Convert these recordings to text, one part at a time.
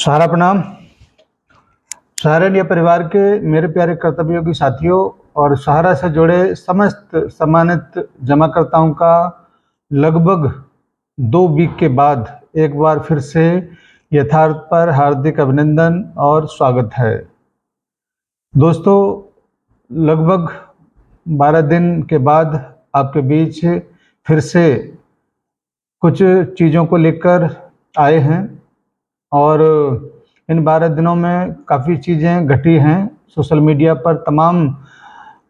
सारा प्रणाम। सहारा इंडिया परिवार के मेरे प्यारे कर्तव्योगी साथियों और सहारा से जुड़े समस्त सम्मानित जमाकर्ताओं का लगभग 2 वीक के बाद एक बार फिर से यथार्थ पर हार्दिक अभिनंदन और स्वागत है। दोस्तों, लगभग 12 दिन के बाद आपके बीच फिर से कुछ चीज़ों को लेकर आए हैं और इन 12 दिनों में काफ़ी चीज़ें घटी हैं। सोशल मीडिया पर तमाम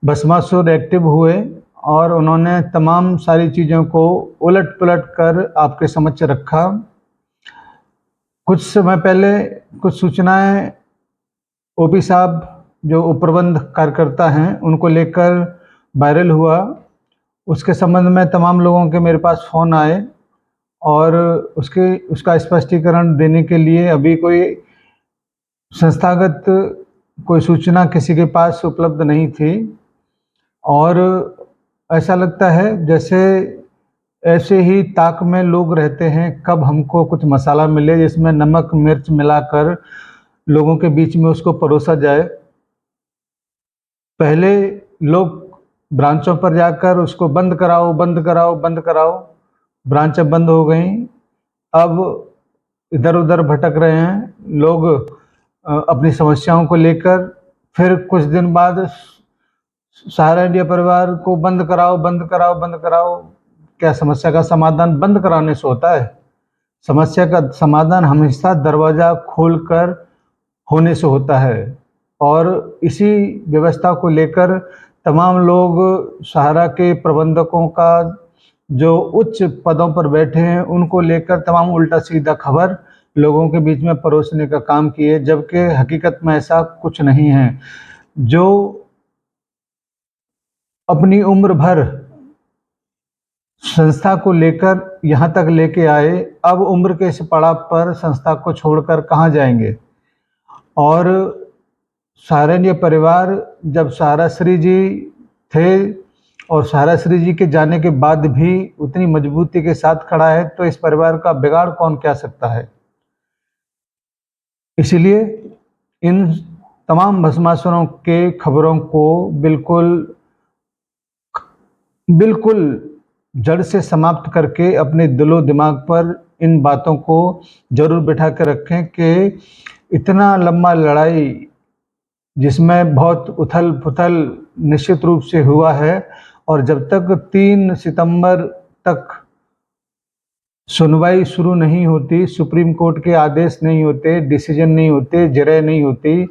भस्मासुर एक्टिव हुए और उन्होंने तमाम सारी चीज़ों को उलट पुलट कर आपके समक्ष रखा। कुछ समय पहले कुछ सूचनाएं ओपी साहब जो उपप्रबंध कार्यकर्ता हैं उनको लेकर वायरल हुआ। उसके संबंध में तमाम लोगों के मेरे पास फ़ोन आए और उसका स्पष्टीकरण देने के लिए अभी कोई संस्थागत कोई सूचना किसी के पास उपलब्ध नहीं थी और ऐसा लगता है जैसे ऐसे ही ताक में लोग रहते हैं कब हमको कुछ मसाला मिले जिसमें नमक मिर्च मिलाकर लोगों के बीच में उसको परोसा जाए। पहले लोग ब्रांचों पर जाकर उसको बंद कराओ बंद कराओ बंद कराओ, ब्रांचें बंद हो गई। अब इधर उधर भटक रहे हैं लोग अपनी समस्याओं को लेकर। फिर कुछ दिन बाद सहारा इंडिया परिवार को बंद कराओ बंद कराओ बंद कराओ। क्या समस्या का समाधान बंद कराने से होता है? समस्या का समाधान हमेशा दरवाज़ा खोलकर होने से होता है और इसी व्यवस्था को लेकर तमाम लोग सहारा के प्रबंधकों का जो उच्च पदों पर बैठे हैं उनको लेकर तमाम उल्टा सीधा खबर लोगों के बीच में परोसने का काम किए, जबकि हकीकत में ऐसा कुछ नहीं है। जो अपनी उम्र भर संस्था को लेकर यहाँ तक लेके आए, अब उम्र के इस पड़ाव पर संस्था को छोड़कर कहाँ जाएंगे? और सहारा इंडिया परिवार जब सहारा श्री जी थे और सहारा श्री जी के जाने के बाद भी उतनी मजबूती के साथ खड़ा है, तो इस परिवार का बिगाड़ कौन क्या सकता है? इसलिए इन तमाम भस्मासुरों के खबरों को बिल्कुल जड़ से समाप्त करके अपने दिलो दिमाग पर इन बातों को जरूर बिठा कर रखें कि इतना लंबा लड़ाई जिसमें बहुत उथल पुथल निश्चित रूप से हुआ है और जब तक 3 सितंबर तक सुनवाई शुरू नहीं होती, सुप्रीम कोर्ट के आदेश नहीं होते, डिसीजन नहीं होते, जरह नहीं होती,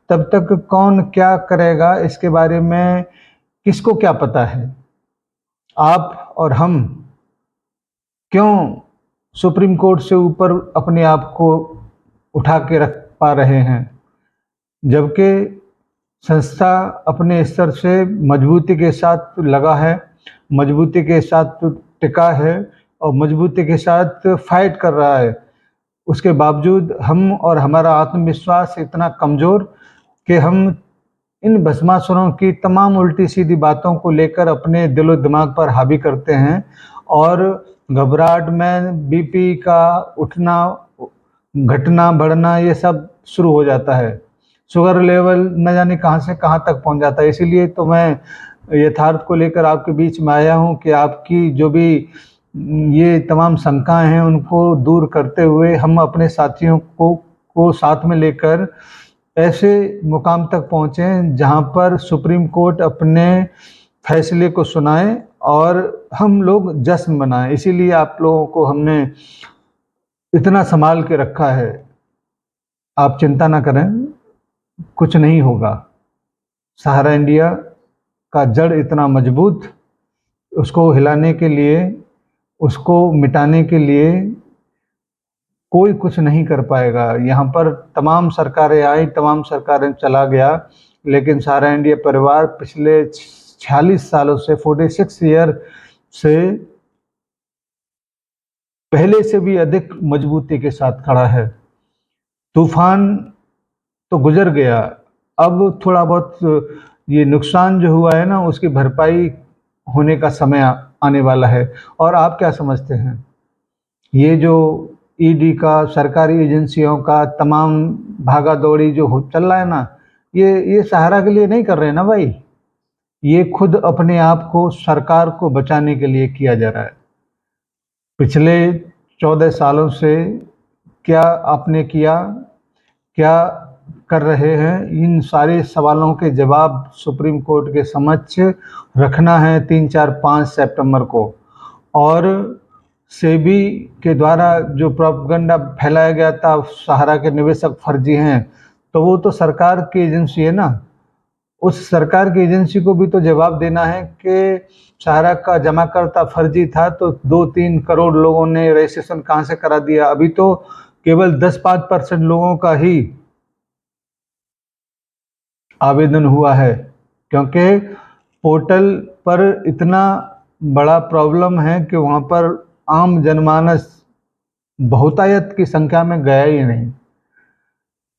तब तक कौन क्या करेगा इसके बारे में किसको क्या पता है? आप और हम क्यों सुप्रीम कोर्ट से ऊपर अपने आप को उठा के रख पा रहे हैं, जबकि संस्था अपने स्तर से मजबूती के साथ लगा है, मजबूती के साथ टिका है और मजबूती के साथ फाइट कर रहा है। उसके बावजूद हम और हमारा आत्मविश्वास इतना कमज़ोर कि हम इन भस्मासुरों की तमाम उल्टी सीधी बातों को लेकर अपने दिलो दिमाग पर हावी करते हैं और घबराहट में बीपी का उठना घटना बढ़ना ये सब शुरू हो जाता है। शुगर लेवल न जाने कहाँ से कहाँ तक पहुँच जाता है। इसीलिए तो मैं यथार्थ को लेकर आपके बीच में आया हूँ कि आपकी जो भी ये तमाम शंकाएं हैं उनको दूर करते हुए हम अपने साथियों को साथ में लेकर ऐसे मुकाम तक पहुँचें जहाँ पर सुप्रीम कोर्ट अपने फैसले को सुनाए और हम लोग जश्न मनाएं। इसीलिए आप लोगों को हमने इतना संभाल के रखा है। आप चिंता ना करें, कुछ नहीं होगा। सहारा इंडिया का जड़ इतना मजबूत, उसको हिलाने के लिए, उसको मिटाने के लिए कोई कुछ नहीं कर पाएगा। यहाँ पर तमाम सरकारें आई, तमाम सरकारें चला गया, लेकिन सहारा इंडिया परिवार पिछले 46 सालों से 46 ईयर से पहले से भी अधिक मजबूती के साथ खड़ा है। तूफान तो गुजर गया, अब थोड़ा बहुत ये नुकसान जो हुआ है ना उसकी भरपाई होने का समय आने वाला है। और आप क्या समझते हैं, ये जो ईडी का, सरकारी एजेंसियों का तमाम भागा दौड़ी जो चल रहा है ना, ये सहारा के लिए नहीं कर रहे हैं ना भाई, ये खुद अपने आप को, सरकार को बचाने के लिए किया जा रहा है। पिछले 14 सालों से क्या आपने किया, क्या कर रहे हैं, इन सारे सवालों के जवाब सुप्रीम कोर्ट के समक्ष रखना है 3, 4, 5 सितंबर को। और सेबी के द्वारा जो प्रोपेगेंडा फैलाया गया था सहारा के निवेशक फर्जी हैं, तो वो तो सरकार की एजेंसी है ना, उस सरकार की एजेंसी को भी तो जवाब देना है कि सहारा का जमाकर्ता फर्जी था तो 2-3 करोड़ लोगों ने रजिस्ट्रेशन कहाँ से करा दिया। अभी तो केवल 10-5% लोगों का ही आवेदन हुआ है, क्योंकि पोर्टल पर इतना बड़ा प्रॉब्लम है कि वहाँ पर आम जनमानस बहुतायत की संख्या में गया ही नहीं,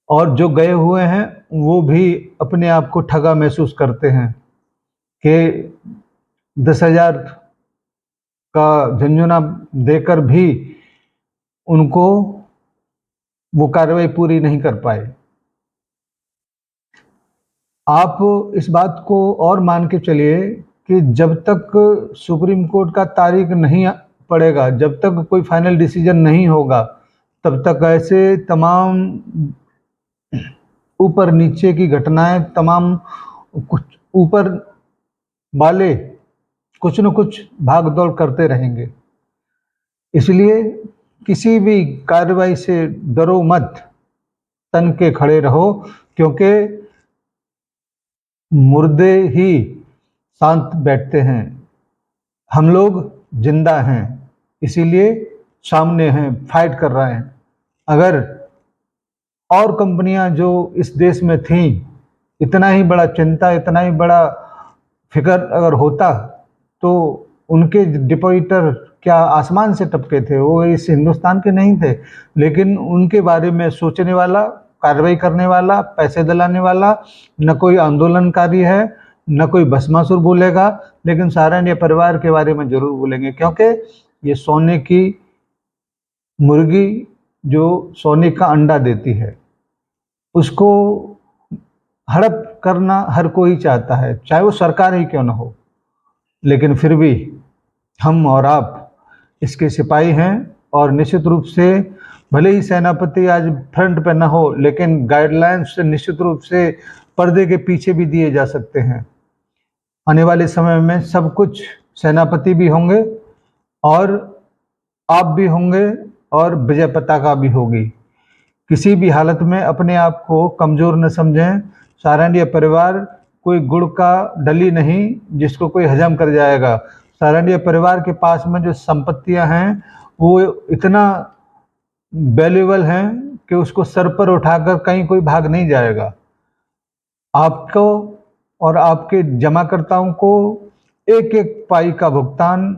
और जो गए हुए हैं वो भी अपने आप को ठगा महसूस करते हैं कि 10,000 का झंझुना देकर भी उनको वो कार्रवाई पूरी नहीं कर पाए। आप इस बात को और मान के चलिए कि जब तक सुप्रीम कोर्ट का तारीख नहीं पड़ेगा, जब तक कोई फाइनल डिसीजन नहीं होगा, तब तक ऐसे तमाम ऊपर नीचे की घटनाएं, तमाम कुछ ऊपर वाले कुछ न कुछ भाग दौड़ करते रहेंगे। इसलिए किसी भी कार्रवाई से डरो मत, तन के खड़े रहो, क्योंकि मुर्दे ही शांत बैठते हैं, हम लोग जिंदा हैं, इसीलिए सामने हैं, फाइट कर रहे हैं। अगर और कंपनियां जो इस देश में थीं, इतना ही बड़ा चिंता, इतना ही बड़ा फिक्र अगर होता तो उनके डिपॉजिटर क्या आसमान से टपके थे, वो इस हिंदुस्तान के नहीं थे। लेकिन उनके बारे में सोचने वाला, कार्रवाई करने वाला, पैसे दिलाने वाला न कोई आंदोलनकारी है, न कोई भस्मासुर बोलेगा, लेकिन सहारनीय परिवार के बारे में जरूर बोलेंगे, क्योंकि ये सोने की मुर्गी जो सोने का अंडा देती है, उसको हड़प करना हर कोई चाहता है, चाहे वो सरकार ही क्यों न हो। लेकिन फिर भी हम और आप इसके सिपाही हैं, और निश्चित रूप से भले ही सेनापति आज फ्रंट पे न हो, लेकिन गाइडलाइंस निश्चित रूप से पर्दे के पीछे भी दिए जा सकते हैं। आने वाले समय में सब कुछ सेनापति भी होंगे और आप भी होंगे और विजय पताका भी होगी। किसी भी हालत में अपने आप को कमज़ोर न समझें। सहारनीय परिवार कोई गुड़ का डली नहीं जिसको कोई हजम कर जाएगा। सहारनीय परिवार के पास में जो संपत्तियां हैं वो इतना वैल्यूएबल हैं कि उसको सर पर उठाकर कहीं कोई भाग नहीं जाएगा। आपको और आपके जमाकर्ताओं को एक एक पाई का भुगतान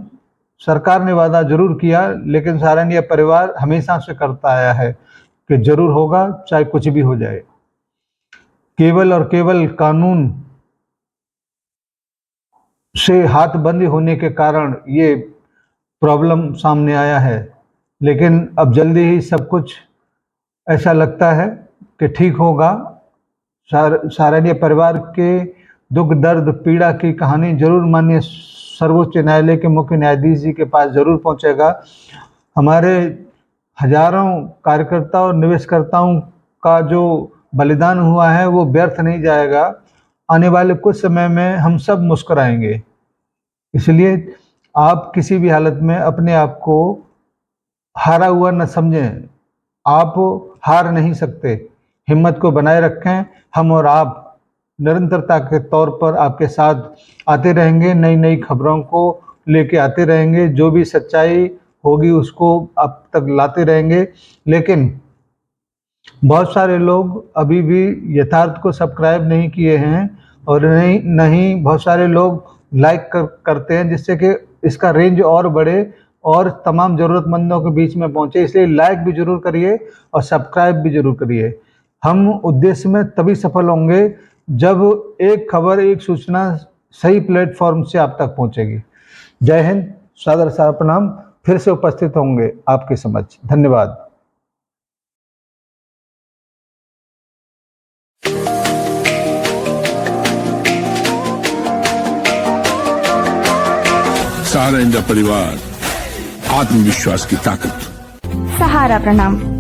सरकार ने वादा जरूर किया, लेकिन सहारनीय परिवार हमेशा से करता आया है कि जरूर होगा, चाहे कुछ भी हो जाए। केवल और केवल कानून से हाथ बंदी होने के कारण ये प्रॉब्लम सामने आया है, लेकिन अब जल्दी ही सब कुछ ऐसा लगता है कि ठीक होगा। सहारनीय परिवार के दुख दर्द पीड़ा की कहानी जरूर माननीय सर्वोच्च न्यायालय के मुख्य न्यायाधीश जी के पास जरूर पहुंचेगा। हमारे हजारों कार्यकर्ताओं और निवेशकर्ताओं का जो बलिदान हुआ है वो व्यर्थ नहीं जाएगा। आने वाले कुछ समय में हम सब मुस्कुराएंगे। इसलिए आप किसी भी हालत में अपने आप को हारा हुआ न समझें। आप हार नहीं सकते, हिम्मत को बनाए रखें। हम और आप निरंतरता के तौर पर आपके साथ आते रहेंगे, नई नई खबरों को लेके आते रहेंगे, जो भी सच्चाई होगी उसको आप तक लाते रहेंगे। लेकिन बहुत सारे लोग अभी भी यथार्थ को सब्सक्राइब नहीं किए हैं, और नहीं बहुत सारे लोग लाइक करते हैं, जिससे कि इसका रेंज और बढ़े और तमाम ज़रूरतमंदों के बीच में पहुंचे। इसलिए लाइक भी जरूर करिए और सब्सक्राइब भी जरूर करिए। हम उद्देश्य में तभी सफल होंगे जब एक खबर, एक सूचना सही प्लेटफॉर्म से आप तक पहुंचेगी। जय हिंद, सादर सा प्रणाम। फिर से उपस्थित होंगे आपके समक्ष। धन्यवाद। सहारा इंडिया परिवार, आत्मविश्वास की ताकत। सहारा प्रणाम।